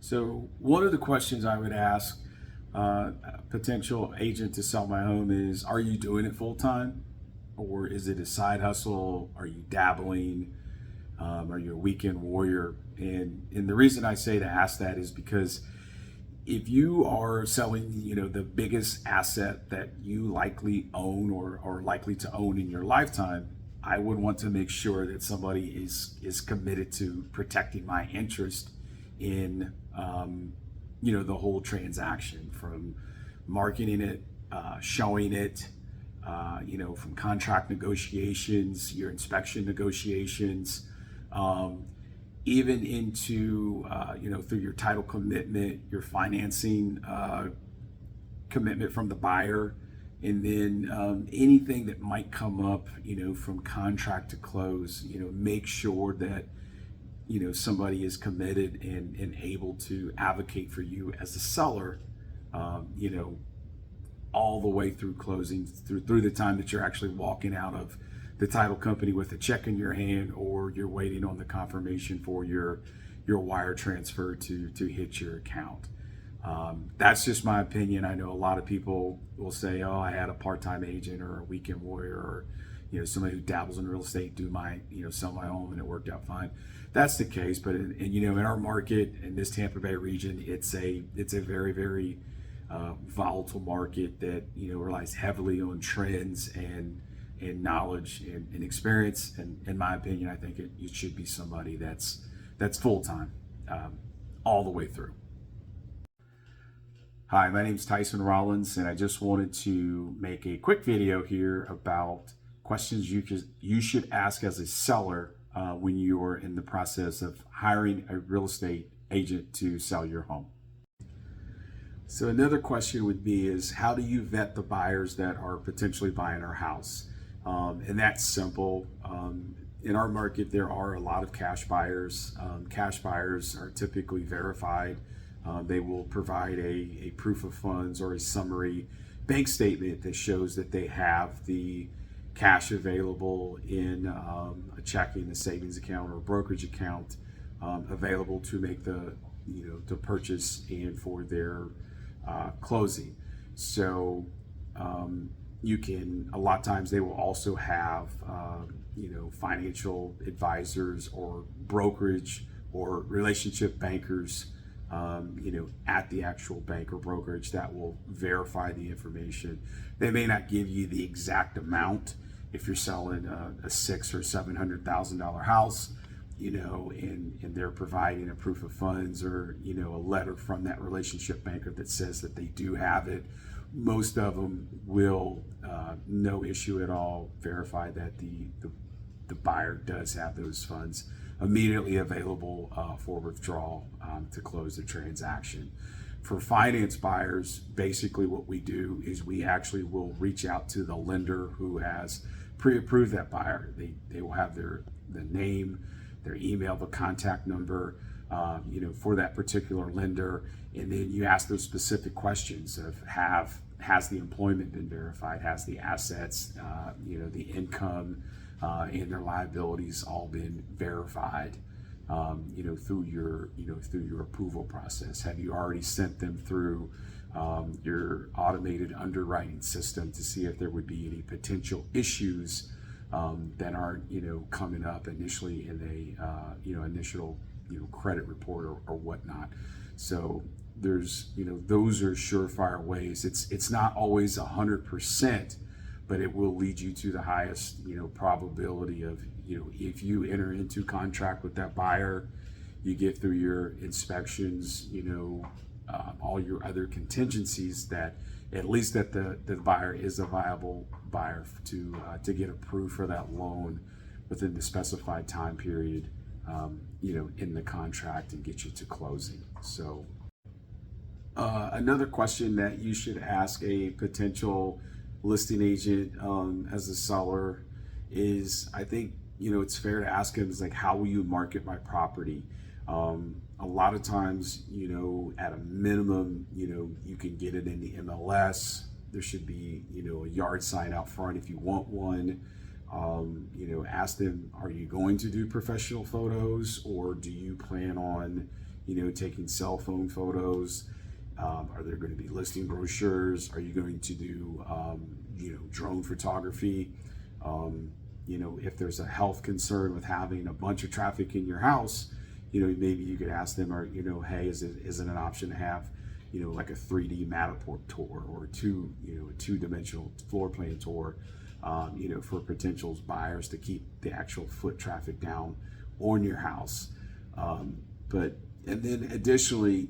So one of the questions I would ask a potential agent to sell my home is, are you doing it full time? Or is it a side hustle? Are you dabbling? Are you a weekend warrior? And the reason I say to ask that is because if you are selling, the biggest asset that you likely own or are likely to own in your lifetime, I would want to make sure that somebody is committed to protecting my interest in, the whole transaction, from marketing it, showing it, from contract negotiations, your inspection negotiations, even into, through your title commitment, your financing commitment from the buyer, and then anything that might come up, from contract to close, make sure that, somebody is committed and able to advocate for you as a seller, all the way through closing, through the time that you're actually walking out of the title company with a check in your hand, or you're waiting on the confirmation for your wire transfer to hit your account. That's just my opinion. I know a lot of people will say, "Oh, I had a part-time agent or a weekend warrior, or somebody who dabbles in real estate sell my home and it worked out fine." That's the case, but in our market, in this Tampa Bay region, it's a very, very volatile market that relies heavily on trends and knowledge and experience. And in my opinion, I think it should be somebody that's full time, all the way through. Hi, my name is Tyson Rollins, and I just wanted to make a quick video here about questions you should ask as a seller when you are in the process of hiring a real estate agent to sell your home. So another question would be is, how do you vet the buyers that are potentially buying our house? And that's simple. In our market, there are a lot of cash buyers. Cash buyers are typically verified. They will provide a proof of funds or a summary bank statement that shows that they have the cash available in a checking, a savings account, or a brokerage account available to make to purchase and for their closing. So you can, a lot of times they will also have financial advisors or brokerage or relationship bankers at the actual bank or brokerage that will verify the information. They may not give you the exact amount if you're selling a $600,000 or $700,000 house, and they're providing a proof of funds or a letter from that relationship banker that says that they do have it. Most of them will, no issue at all, verify that the buyer does have those funds immediately available for withdrawal to close the transaction. For finance buyers, basically what we do is we actually will reach out to the lender who has pre-approved that buyer. They will have the name, their email, the contact number, for that particular lender, and then you ask those specific questions of has the employment been verified, has the assets, the income, and their liabilities all been verified, through your approval process. Have you already sent them through your automated underwriting system to see if there would be any potential issues that aren't coming up initially in a initial credit report or whatnot. So there's those are surefire ways. It's not always 100%, but it will lead you to the highest probability of if you enter into contract with that buyer, you get through your inspections, all your other contingencies, that at least that the buyer is a viable buyer to get approved for that loan within the specified time period, in the contract, and get you to closing. So another question that you should ask a potential listing agent as a seller is, I think it's fair to ask him, is like, how will you market my property? A lot of times, at a minimum, you can get it in the MLS. There should be a yard sign out front if you want one. Ask them, are you going to do professional photos, or do you plan on taking cell phone photos? Are there going to be listing brochures? Are you going to do, drone photography? If there's a health concern with having a bunch of traffic in your house, maybe you could ask them, or, hey, is it an option to have, like a 3D Matterport tour, or a two-dimensional floor plan tour, for potential buyers to keep the actual foot traffic down on your house. And then additionally,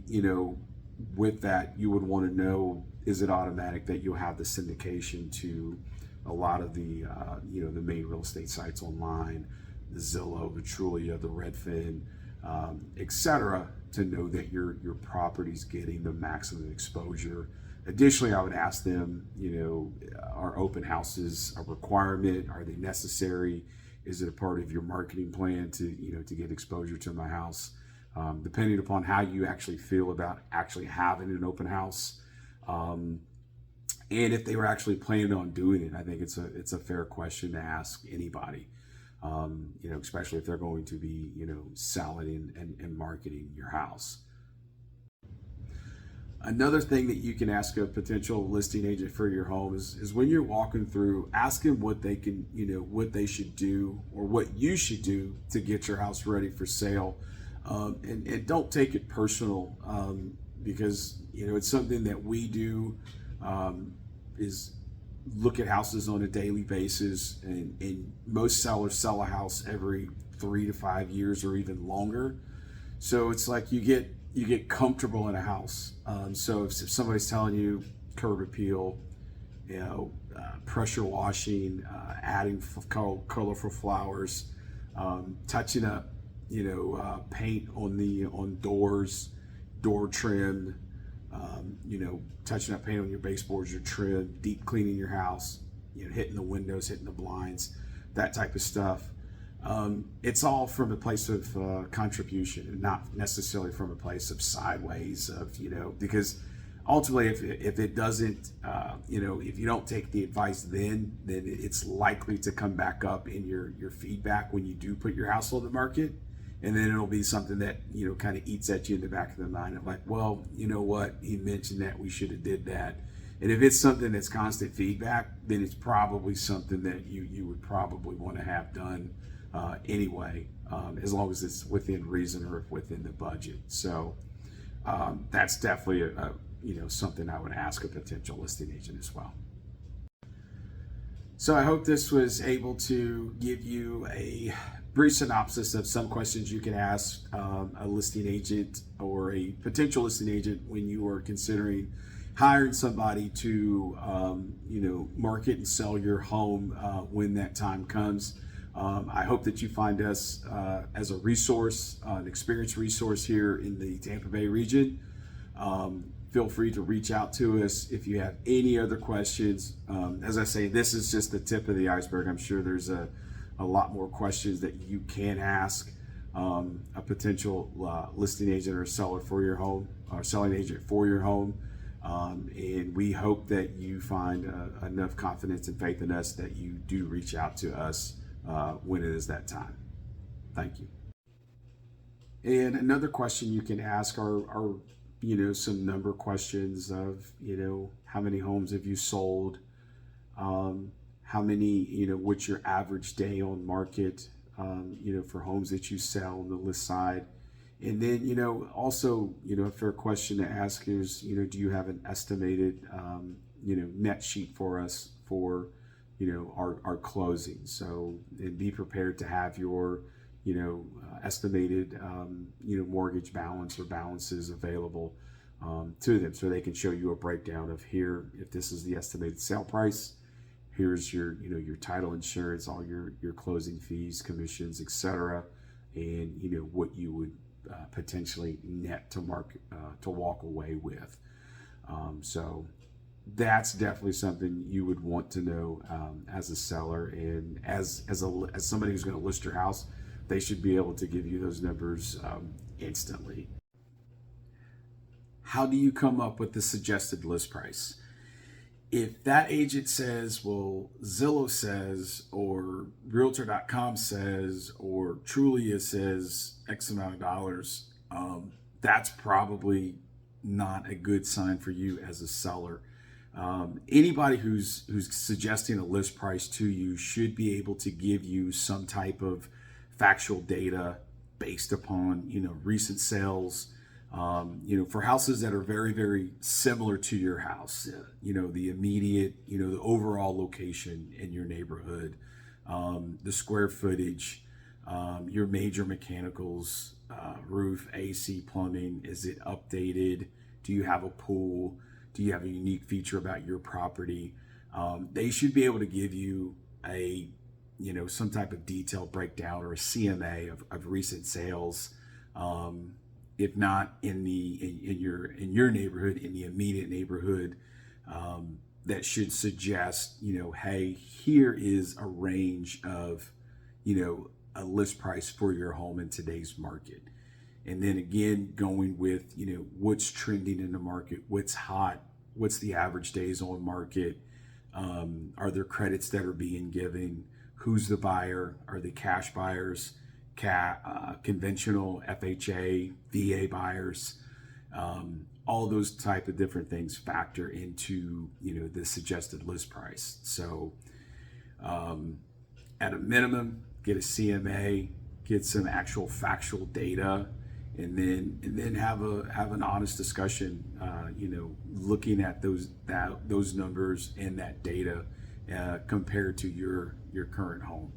with that, you would want to know, is it automatic that you'll have the syndication to a lot of the, the main real estate sites online, the Zillow, the Trulia, the Redfin, etc., to know that your property's getting the maximum exposure. Additionally, I would ask them, are open houses a requirement? Are they necessary? Is it a part of your marketing plan to get exposure to my house? Depending upon how you actually feel about actually having an open house, and if they were actually planning on doing it, I think it's a fair question to ask anybody, especially if they're going to be selling and marketing your house. Another thing that you can ask a potential listing agent for your home is when you're walking through, ask them what they can, what they should do, or what you should do to get your house ready for sale. And don't take it personal, because it's something that we do, is look at houses on a daily basis, and most sellers sell a house every 3 to 5 years or even longer. So it's like you get comfortable in a house. So if somebody's telling you curb appeal, pressure washing, adding colorful flowers, touching up paint on doors, door trim, touching up paint on your baseboards, your trim, deep cleaning your house, hitting the windows, hitting the blinds, that type of stuff. It's all from a place of contribution, and not necessarily from a place of sideways of, because ultimately if it doesn't, if you don't take the advice, then it's likely to come back up in your feedback when you do put your house on the market. And then it'll be something that, kind of eats at you in the back of the mind of like, well, you know what, he mentioned that, we should have did that. And if it's something that's constant feedback, then it's probably something that you would probably want to have done anyway, as long as it's within reason or within the budget. So that's definitely something I would ask a potential listing agent as well. So I hope this was able to give you a brief synopsis of some questions you can ask a listing agent or a potential listing agent when you are considering hiring somebody to market and sell your home when that time comes. I hope that you find us as a resource, an experienced resource here in the Tampa Bay region. Feel free to reach out to us if you have any other questions. As I say, this is just the tip of the iceberg. I'm sure there's a lot more questions that you can ask a potential listing agent or seller for your home, or selling agent for your home. And we hope that you find enough confidence and faith in us that you do reach out to us when it is that time. Thank you. And another question you can ask are some number questions of, how many homes have you sold? How many, what's your average day on market, for homes that you sell on the list side? And then, also, a fair question to ask is, do you have an estimated, net sheet for us for, our closing? So, and be prepared to have your, estimated, mortgage balance or balances available to them, so they can show you a breakdown of here, if this is the estimated sale price, here's your, your title insurance, all your closing fees, commissions, etc., and what you would potentially net to market to walk away with. So that's definitely something you would want to know as a seller, and as somebody who's going to list your house, they should be able to give you those numbers instantly. How do you come up with the suggested list price? If that agent says, well, Zillow says, or Realtor.com says, or Trulia says X amount of dollars, that's probably not a good sign for you as a seller. Anybody who's suggesting a list price to you should be able to give you some type of factual data based upon recent sales. For houses that are very, very similar to your house, the immediate, the overall location in your neighborhood, the square footage, your major mechanicals, roof, AC, plumbing, is it updated? Do you have a pool? Do you have a unique feature about your property? They should be able to give you some type of detailed breakdown or a CMA of recent sales. If not in your neighborhood, in the immediate neighborhood, that should suggest, hey, here is a range of, a list price for your home in today's market. And then again, going with, what's trending in the market, what's hot, what's the average days on market, are there credits that are being given, who's the buyer, are they cash buyers, conventional FHA, VA buyers, all those type of different things factor into, the suggested list price. So at a minimum, get a CMA, get some actual factual data, and then have an honest discussion, looking at those numbers and that data compared to your current home.